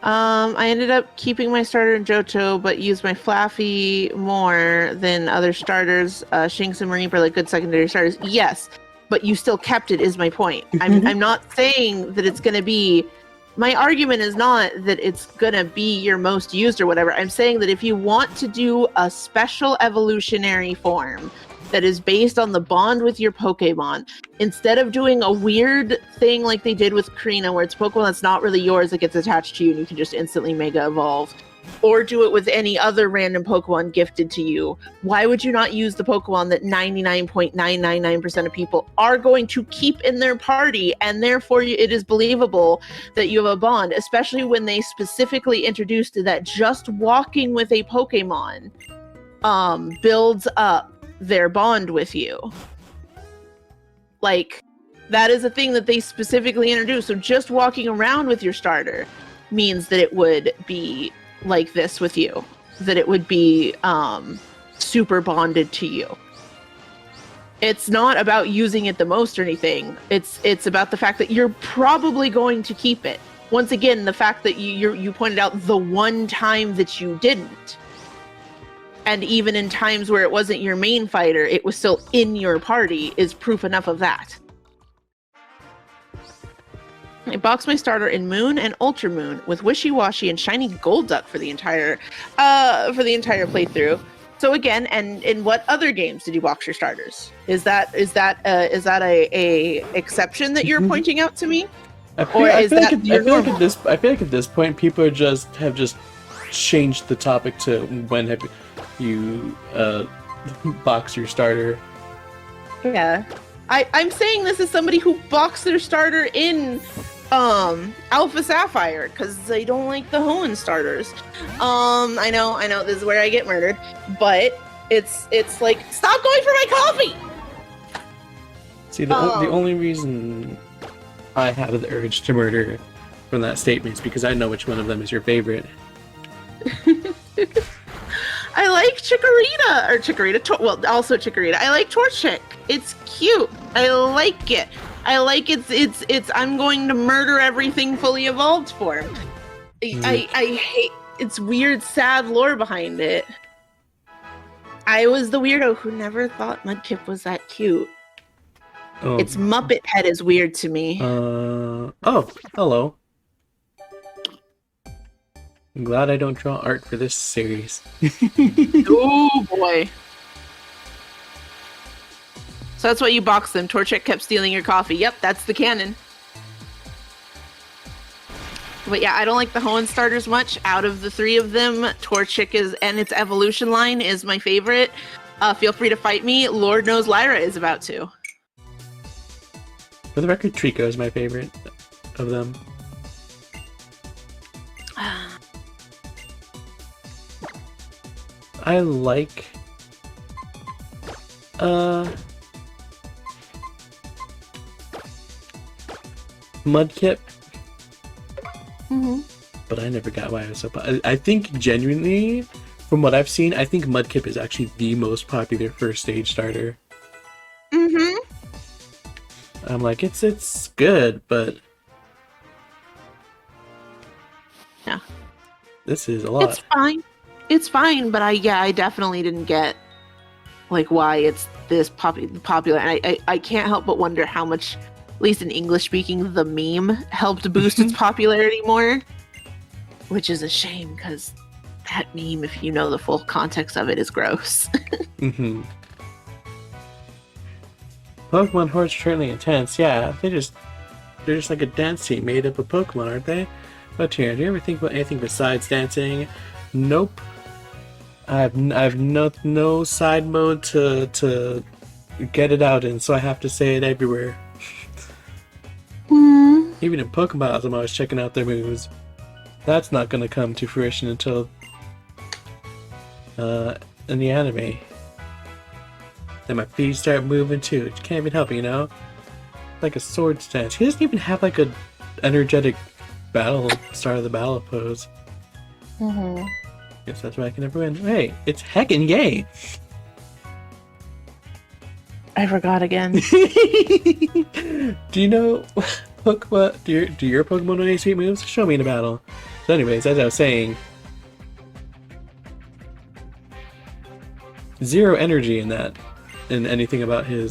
I ended up keeping my starter in Johto, but used my Flaffy more than other starters. Shinx and Mareep are like good secondary starters. Yes, but you still kept it, is my point. I'm not saying that it's going to be... My argument is not that it's going to be your most used or whatever. I'm saying that if you want to do a special evolutionary form that is based on the bond with your Pokemon, instead of doing a weird thing like they did with Karina, where it's Pokemon that's not really yours that gets attached to you and you can just instantly Mega Evolve, or do it with any other random Pokemon gifted to you, why would you not use the Pokemon that 99.999% of people are going to keep in their party, and therefore it is believable that you have a bond, especially when they specifically introduced that just walking with a Pokemon builds up their bond with you. Like, that is a thing that they specifically introduced. So just walking around with your starter means that it would be like this with you, that it would be super bonded to you. It's not about using it the most or anything. It's about the fact that you're probably going to keep it. Once again, the fact that you pointed out the one time that you didn't. And even in times where it wasn't your main fighter, it was still in your party, is proof enough of that. I boxed my starter in Moon and Ultra Moon with Wishy Washy and Shiny Golduck for the entire playthrough. So again, and in what other games did you box your starters? Is that a exception that you're pointing out to me? I feel like at this point, people have just changed the topic to when have you box your starter. Yeah. I'm saying this as somebody who boxed their starter in Alpha Sapphire because they don't like the Hoenn starters. I know this is where I get murdered, but it's like, stop going for my coffee! See, the only reason I have the urge to murder from that statement is because I know which one of them is your favorite. I like Chikorita. Also Chikorita. I like Torchic. It's cute. I like it. I like it's I'm going to murder everything fully evolved form. I hate its weird, sad lore behind it. I was the weirdo who never thought Mudkip was that cute. Oh. Its Muppet head is weird to me. Oh, hello. I'm glad I don't draw art for this series. Oh boy. So that's why you boxed them. Torchic kept stealing your coffee. Yep, that's the canon. But yeah, I don't like the Hoenn starters much. Out of the three of them, Torchic and its evolution line is my favorite. Feel free to fight me. Lord knows Lyra is about to. For the record, Trico is my favorite of them. I like Mudkip. But I never got why I was so I think genuinely, from what I've seen, I think Mudkip is actually the most popular first stage starter. I'm like, it's good, but yeah, this is a lot. It's fine, but I definitely didn't get like why it's this popular. And I can't help but wonder how much, at least in English speaking, the meme helped boost its popularity more, which is a shame because that meme, if you know the full context of it, is gross. Pokemon Hordes are certainly intense. Yeah, they're just like a dance team made up of Pokemon, aren't they? But here, do you ever think about anything besides dancing? Nope. I have no side mode to get it out in, so I have to say it everywhere. Even in Pokemon, I'm always checking out their moves. That's not gonna come to fruition until in the anime. Then my feet start moving too. You can't even help it, you know? Like a sword stance. He doesn't even have like a energetic start of the battle pose. Guess that's why I can never win. Hey, it's heckin' yay! I forgot again. Do you know Pokemon, do your Pokemon know any sweet moves? Show me in a battle. So anyways, as I was saying, zero energy in that, in anything about him.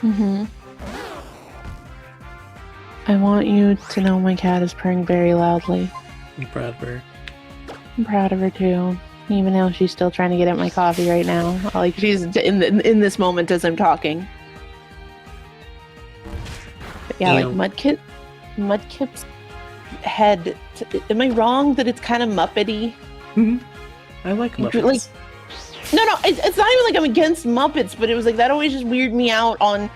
Mm-hmm. I want you to know my cat is purring very loudly. I'm proud of her. I'm proud of her too. Even though she's still trying to get at my coffee right now. Like she's in this moment as I'm talking. But yeah, Ew. like Mudkip's head. Am I wrong that it's kind of Muppety? Mm-hmm. I like Muppets. Like, no, it's not even like I'm against Muppets, but it was like that always just weirded me out on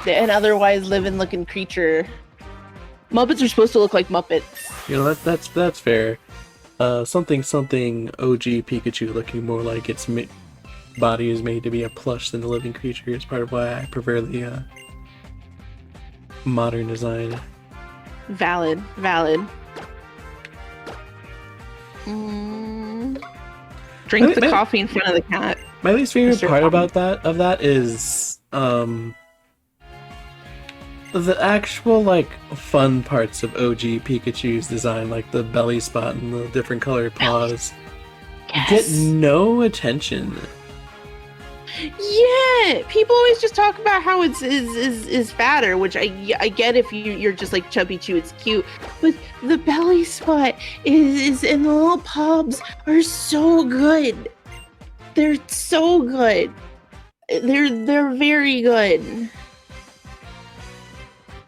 an otherwise living looking creature. Muppets are supposed to look like Muppets. You know, that's fair. Something OG Pikachu looking more like its body is made to be a plush than a living creature is part of why I prefer the modern design. Valid. Drink the coffee in front of the cat. My least favorite part about that is the actual like fun parts of OG Pikachu's design, like the belly spot and the different colored paws, get no attention. Yeah, people always just talk about how it's is fatter, which I get if you're just like Chubby Chew, it's cute, but the belly spot is and the little pubs are so good. They're so good. They're very good.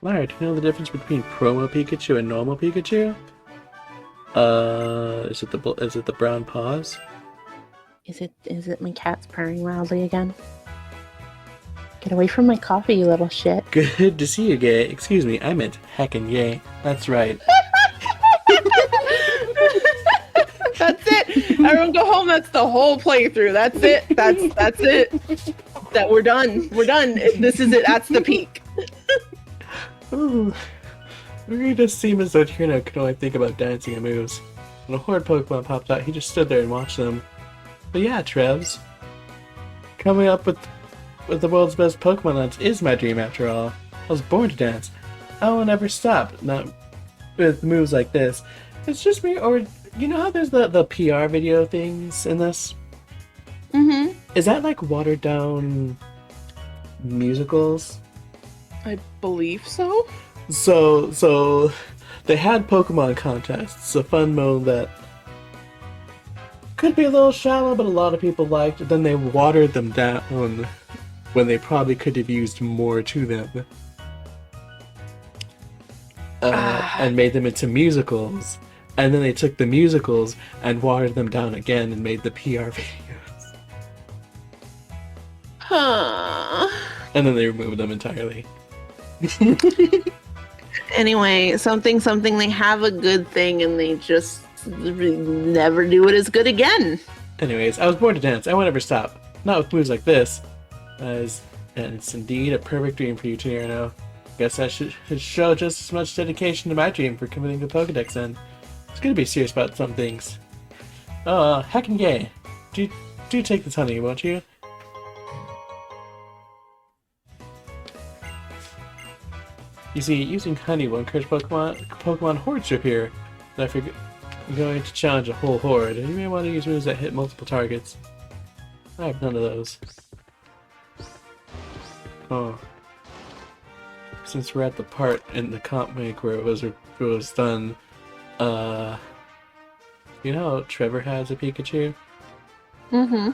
Lara, do you know the difference between promo Pikachu and normal Pikachu? Is it the brown paws? Is it my cat's purring loudly again? Get away from my coffee, you little shit. Good to see you, gay. Excuse me, I meant heckin' yay. That's right. That's it. Everyone go home. That's the whole playthrough. That's it. That's it. That we're done. We're done. This is it. That's the peak. Ooh. It really does seem as though Tierno could only think about dancing and moves. When a horde Pokemon popped out, he just stood there and watched them. But yeah, Trevs, coming up with the world's best Pokemon dance is my dream after all. I was born to dance. I will never stop. Not with moves like this. It's just me, or you know how there's the PR video things in this? Mm-hmm. Is that like watered down musicals? I believe so. So they had Pokemon contests, a fun mode that could be a little shallow, but a lot of people liked. Then they watered them down when they probably could have used more to them, and made them into musicals. And then they took the musicals and watered them down again and made the PR videos. Huh. And then they removed them entirely. Anyway, something, they have a good thing and they just never do it as good again. Anyways, I was born to dance. I won't ever stop. Not with moves like this. And it's indeed a perfect dream for you, Tierno. Guess I should show just as much dedication to my dream for committing the Pokedex then. It's gonna be serious about some things. Oh, heckin' yay. Do take this honey, won't you? You see, using honey will encourage Pokemon hordes to appear. And if you're going to challenge a whole horde, you may want to use moves that hit multiple targets. I have none of those. Oh. Since we're at the part in the comic where it was done, you know how Trevor has a Pikachu? Mm-hmm.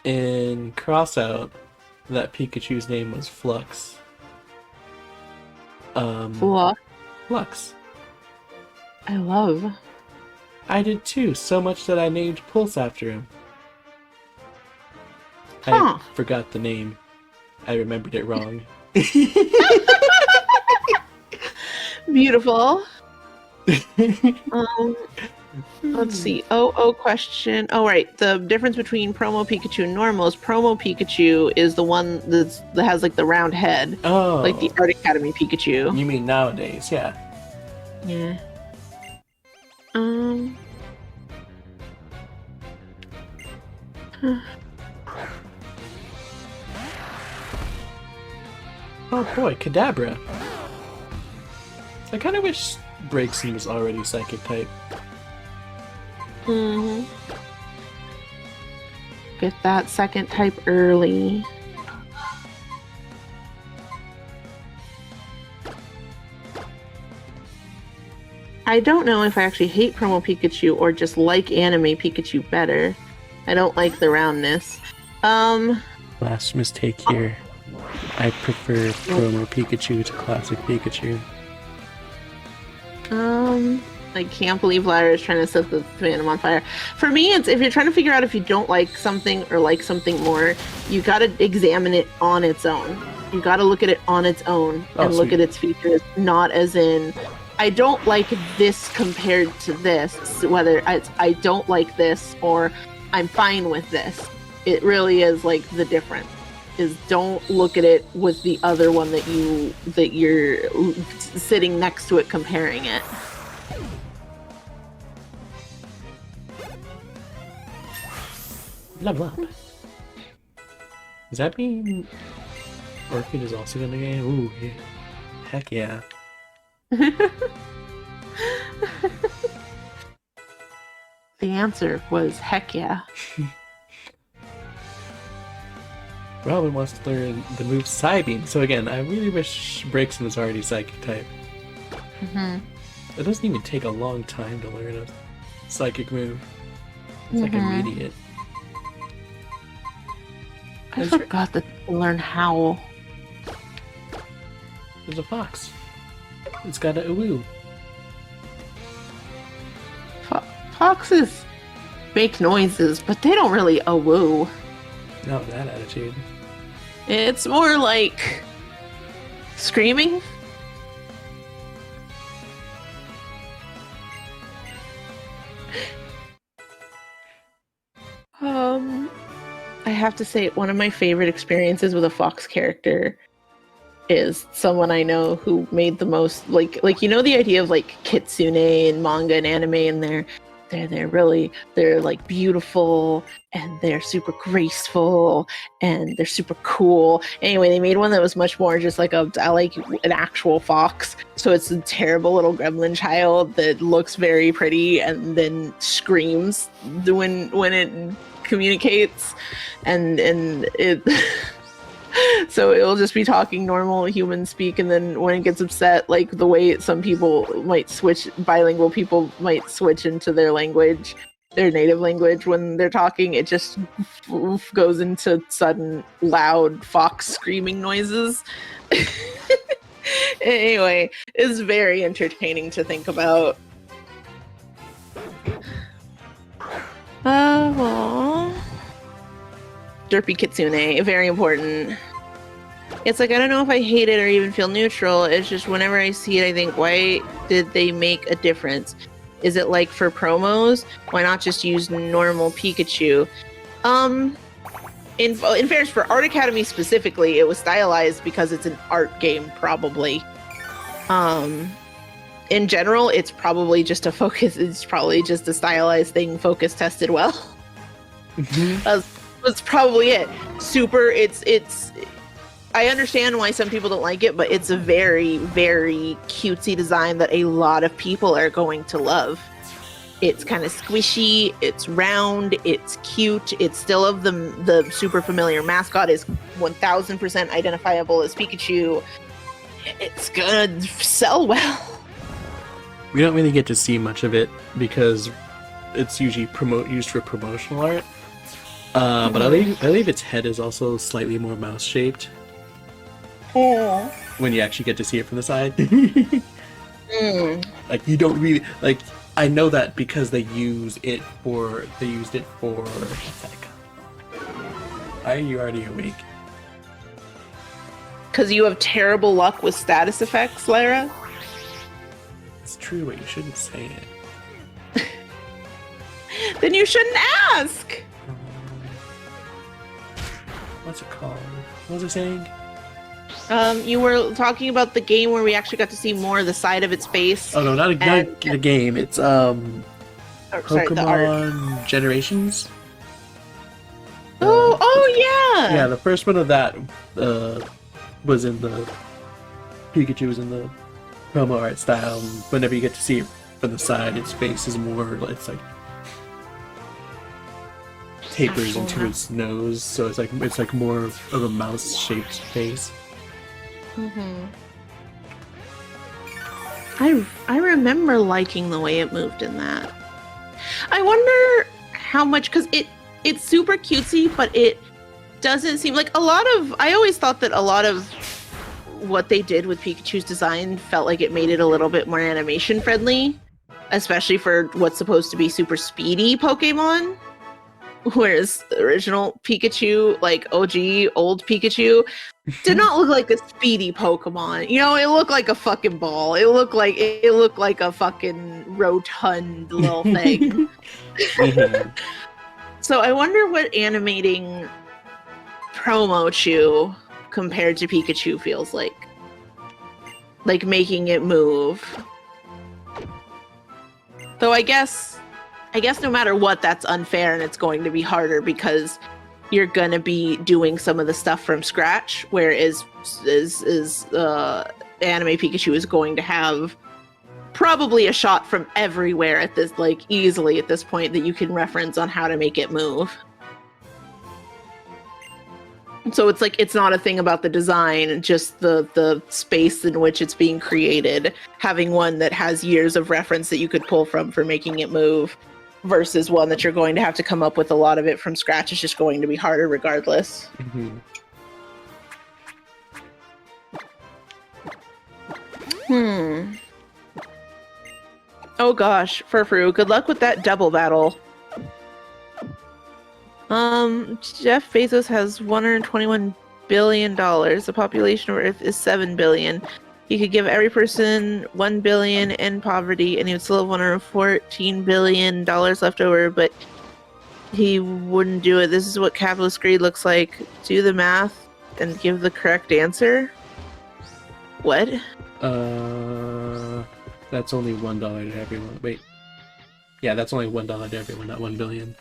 In Crossout, that Pikachu's name was Flux. Flux. I love. I did too, so much that I named Pulse after him. Huh. I forgot the name. I remembered it wrong. Beautiful. Let's see. Question. Oh, right. The difference between Promo Pikachu and normal is Promo Pikachu is the one that has like the round head. Oh. Like the Art Academy Pikachu. You mean nowadays, yeah. Yeah. Oh boy, Kadabra. I kind of wish Braixen was already Psychic type. Mm-hmm. Get that second type early. I don't know if I actually hate Promo Pikachu or just like anime Pikachu better. I don't like the roundness. Last mistake here. I prefer Promo Pikachu to Classic Pikachu. I can't believe Lyra is trying to set the fandom on fire. For me, it's if you're trying to figure out if you don't like something or like something more, you gotta examine it on its own. You gotta look at it on its own and look at its features, not as in, I don't like this compared to this, whether I don't like this or I'm fine with this. It really is like the difference. Is don't look at it with the other one that you're sitting next to it comparing it. Level up. Does that mean Orchid is also in the game? Ooh, yeah. Heck yeah. The answer was heck yeah. Robin wants to learn the move Psybeam, so again, I really wish Braixen was already Psychic type. Mm-hmm. It doesn't even take a long time to learn a Psychic move. It's like immediate. I forgot to learn Howl. There's a fox. It's got a woo. Foxes make noises, but they don't really woo. No, that attitude. It's more like screaming. I have to say, one of my favorite experiences with a fox character is someone I know who made the most like you know the idea of like kitsune and manga and anime, and they're like beautiful and they're super graceful and they're super cool. Anyway, they made one that was much more just like I like an actual fox. So it's a terrible little gremlin child that looks very pretty and then screams when it communicates, and it so it'll just be talking normal human speak, and then when it gets upset, like the way some people might switch, bilingual people might switch into their language, their native language when they're talking, it just goes into sudden loud fox screaming noises. Anyway, it's very entertaining to think about. Derpy Kitsune, very important. It's like, I don't know if I hate it or even feel neutral. It's just whenever I see it, I think, why did they make a difference? Is it like for promos? Why not just use normal Pikachu? In fairness, for Art Academy specifically, it was stylized because it's an art game, probably. In general, it's probably just it's probably just a stylized thing, focus tested well. That's probably it. It's I understand why some people don't like it, but it's a very, very cutesy design that a lot of people are going to love. It's kind of squishy, it's round, it's cute, it's still of the super familiar mascot is 1000% identifiable as Pikachu. It's gonna sell well. We don't really get to see much of it because it's usually used for promotional art. But I believe its head is also slightly more mouse-shaped. Yeah. When you actually get to see it from the side. Like, you don't really... Like, I know that because they used it for... Are you already awake? Because you have terrible luck with status effects, Lyra? It's true, but you shouldn't say it. Then you shouldn't ask! What's it called? What was I saying? You were talking about the game where we actually got to see more of the side of its face. Oh no, not the game. It's Pokemon Generations. Oh yeah. Yeah, the first one of that was in the Pikachu was in the promo art style. And whenever you get to see it from the side, its face is more. It's like tapers into its nose, so it's like more of a mouse-shaped face. Mm-hmm. I remember liking the way it moved in that. I wonder how much, because it's super cutesy, but it doesn't seem like a lot of. I always thought that a lot of what they did with Pikachu's design felt like it made it a little bit more animation friendly, especially for what's supposed to be super speedy Pokemon. Whereas the original Pikachu, like OG old Pikachu, did not look like a speedy Pokemon. You know, it looked like a fucking ball. It looked like a fucking rotund little thing. So I wonder what animating Promo Chew compared to Pikachu feels like. Like making it move. Though I guess no matter what, that's unfair and it's going to be harder because you're gonna be doing some of the stuff from scratch, whereas anime Pikachu is going to have probably a shot from everywhere at this, like easily at this point, that you can reference on how to make it move. So it's like it's not a thing about the design, just the space in which it's being created. Having one that has years of reference that you could pull from for making it move, versus one that you're going to have to come up with a lot of it from scratch is just going to be harder regardless. Mm-hmm. Oh gosh, Furfru, good luck with that double battle. Jeff Bezos has $121 billion. The population of Earth is 7 billion. He could give every person $1 billion in poverty, and he would still have $114 billion left over, but he wouldn't do it. This is what capitalist greed looks like. Do the math and give the correct answer. What? That's only $1 to everyone. Wait. Yeah, that's only $1 to everyone, not 1 billion.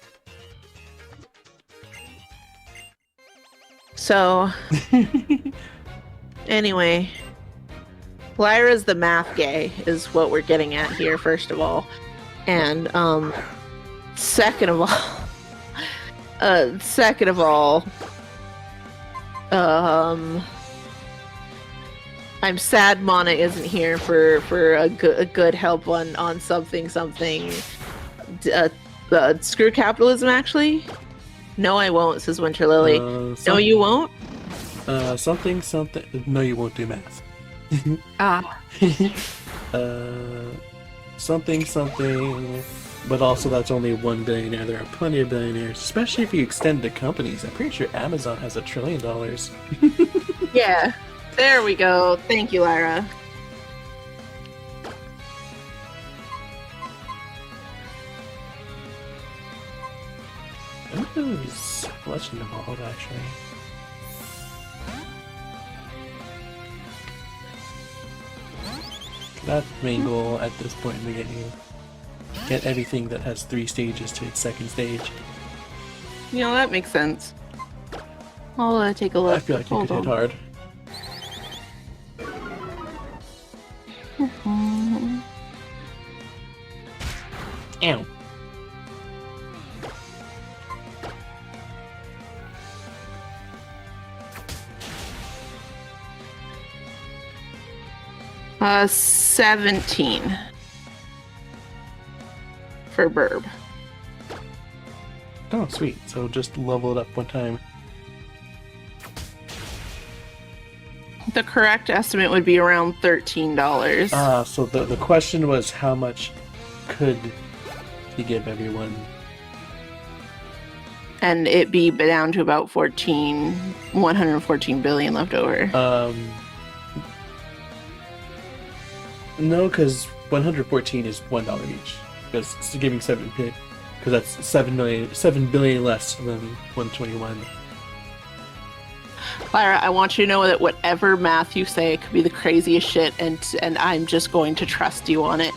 So, anyway, Lyra's the math gay is what we're getting at here, first of all. And, second of all, I'm sad Mana isn't here for a good help on something. Screw capitalism, actually. No, I won't, says Winter Lily. No, you won't? Something. No, you won't do math. Something. But also, that's only 1 billionaire. There are plenty of billionaires, especially if you extend to companies. I'm pretty sure Amazon has $1 trillion. Yeah. There we go. Thank you, Lyra. I think it was Legend Evolved, actually. That main goal at this point in the game. Get everything that has 3 stages to its second stage. You know, that makes sense. I'll take a look. I feel like you could hit hard. Ow. Uh, 17 for Burb. Oh, sweet. So just level it up one time. The correct estimate would be around $13. So the question was how much could he give everyone? And it be down to about 114 billion left over. No, because 114 is $1 each. Because it's giving 7 because that's 7 billion less than 121. Lyra, I want you to know that whatever math you say could be the craziest shit, and I'm just going to trust you on it.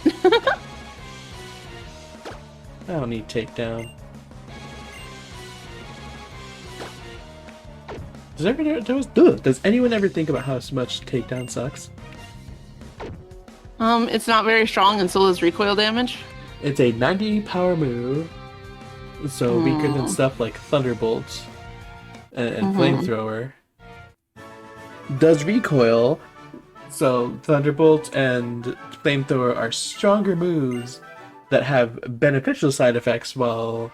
I don't need takedown. Does anyone ever think about how much takedown sucks? It's not very strong and still does recoil damage. It's a 90 power move, so weaker than stuff like Thunderbolt and Flamethrower. Does recoil, so Thunderbolt and Flamethrower are stronger moves that have beneficial side effects, while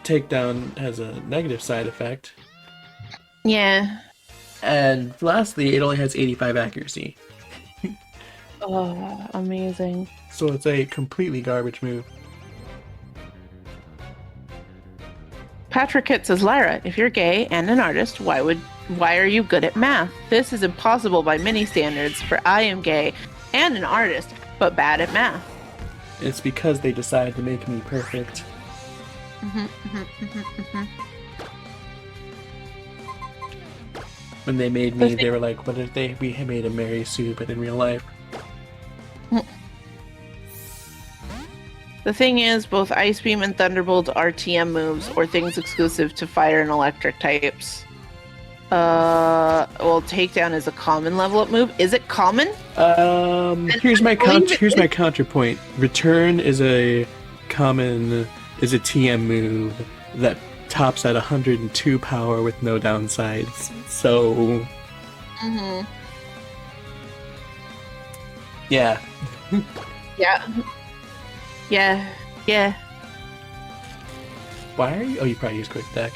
Takedown has a negative side effect. Yeah. And lastly, it only has 85 accuracy. Oh, amazing. So it's a completely garbage move. Patrick Kit says, Lyra, if you're gay and an artist, why are you good at math? This is impossible by many standards, for I am gay and an artist, but bad at math. It's because they decided to make me perfect. When they made me, they were like, what if we made a Mary Sue, but in real life? The thing is, both Ice Beam and Thunderbolt are TM moves, or things exclusive to fire and electric types. Well, Takedown is a common level up move. Is it common? Here's my counterpoint. Return is a TM move that tops at 102 power with no downsides. So yeah. Yeah. Why are you? Oh, you probably use Quick Deck.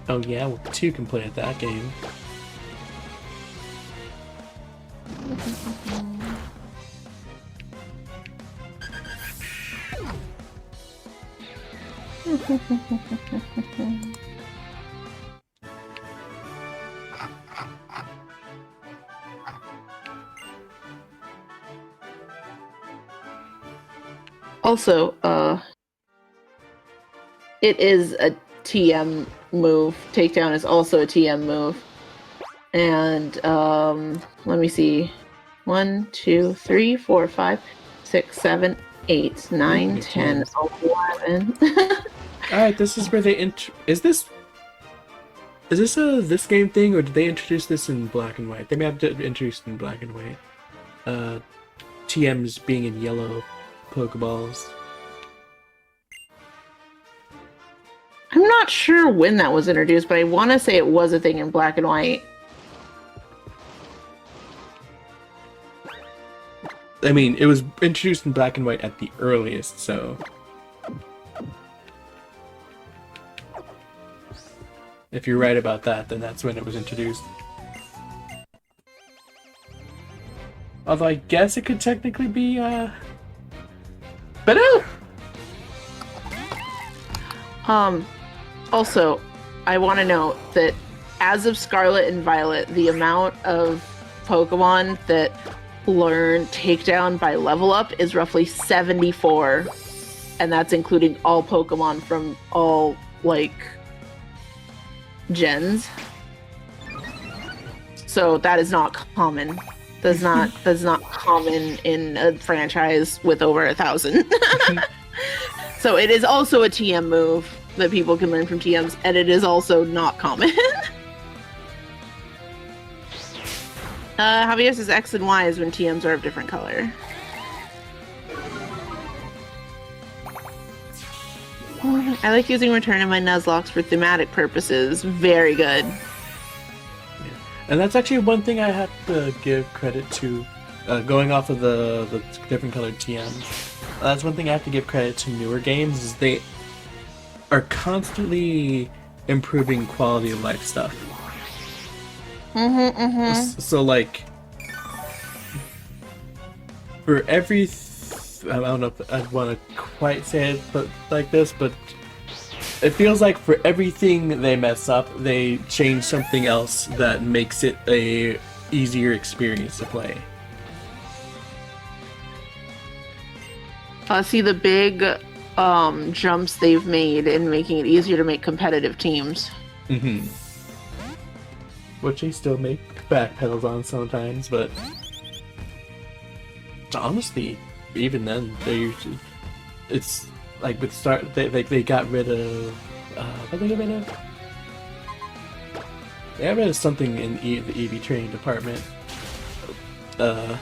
Oh yeah, well, 2 can play at that game. Also, it is a TM move. Takedown is also a TM move. And let me see. 1, 2, 3, 4, 5, 6, 7, 8, 9, 10, 11. Alright, this is where they is this a this game thing, or did they introduce this in black and white? They may have introduced it in black and white. TMs being in yellow Pokeballs. I'm not sure when that was introduced, but I want to say it was a thing in black and white. I mean, it was introduced in black and white at the earliest, so... If you're right about that, then that's when it was introduced. Although I guess it could technically be, better! Also, I want to note that as of Scarlet and Violet, the amount of Pokemon that learn Takedown by level up is roughly 74, and that's including all Pokemon from all, like, gens. So that is not common. That's not common in a franchise with over 1,000. So it is also a TM move that people can learn from TMs, and it is also not common. Javier says X and Y is when TMs are of different color. I like using Return in my Nuzlocke for thematic purposes. Very good. Yeah. And that's actually one thing I have to give credit to, going off of the different colored TMs. That's one thing I have to give credit to newer games, is they are constantly improving quality of life stuff. So like, for every I don't know if I want to quite say it but like this, but it feels like for everything they mess up, they change something else that makes it a easier experience to play. See the big jumps they've made in making it easier to make competitive teams. Which they still make backpedals on sometimes, but honestly, even then, they usually like with they got rid of what did they get rid of? They got rid of something in the EV training department. But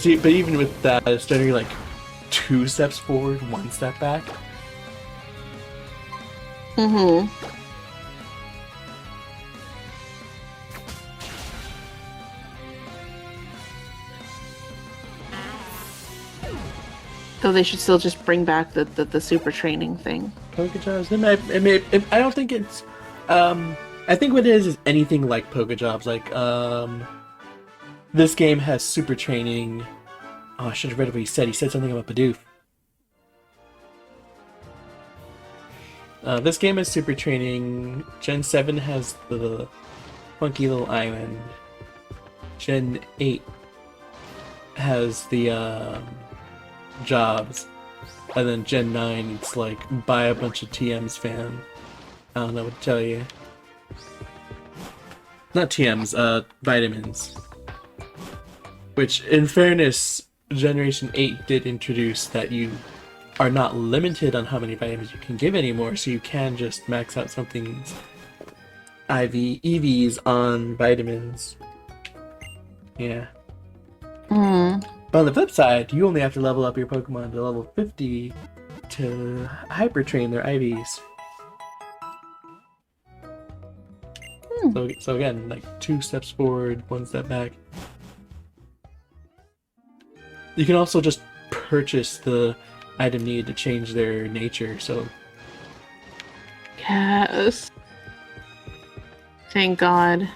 even with that, it's generally like 2 steps forward, 1 step back. Mm-hmm. So they should still just bring back the super training thing. Pokejobs. I don't think it's. I think what it is anything like Pokejobs. Like this game has super training. Oh, I should have read what he said. He said something about Bidoof. This game has super training. Gen 7 has the funky little island. Gen 8 has the jobs. And then Gen 9, it's like buy a bunch of TMs, fam. I don't know what to tell you. Not TMs, vitamins. Which, in fairness, Generation 8 did introduce that you are not limited on how many vitamins you can give anymore, so you can just max out something's EVs on vitamins. Yeah. Mm. But on the flip side, you only have to level up your Pokemon to level 50 to hyper train their IVs. So again, like 2 steps forward, 1 step back. You can also just purchase the item needed to change their nature, so... Yes. Thank God.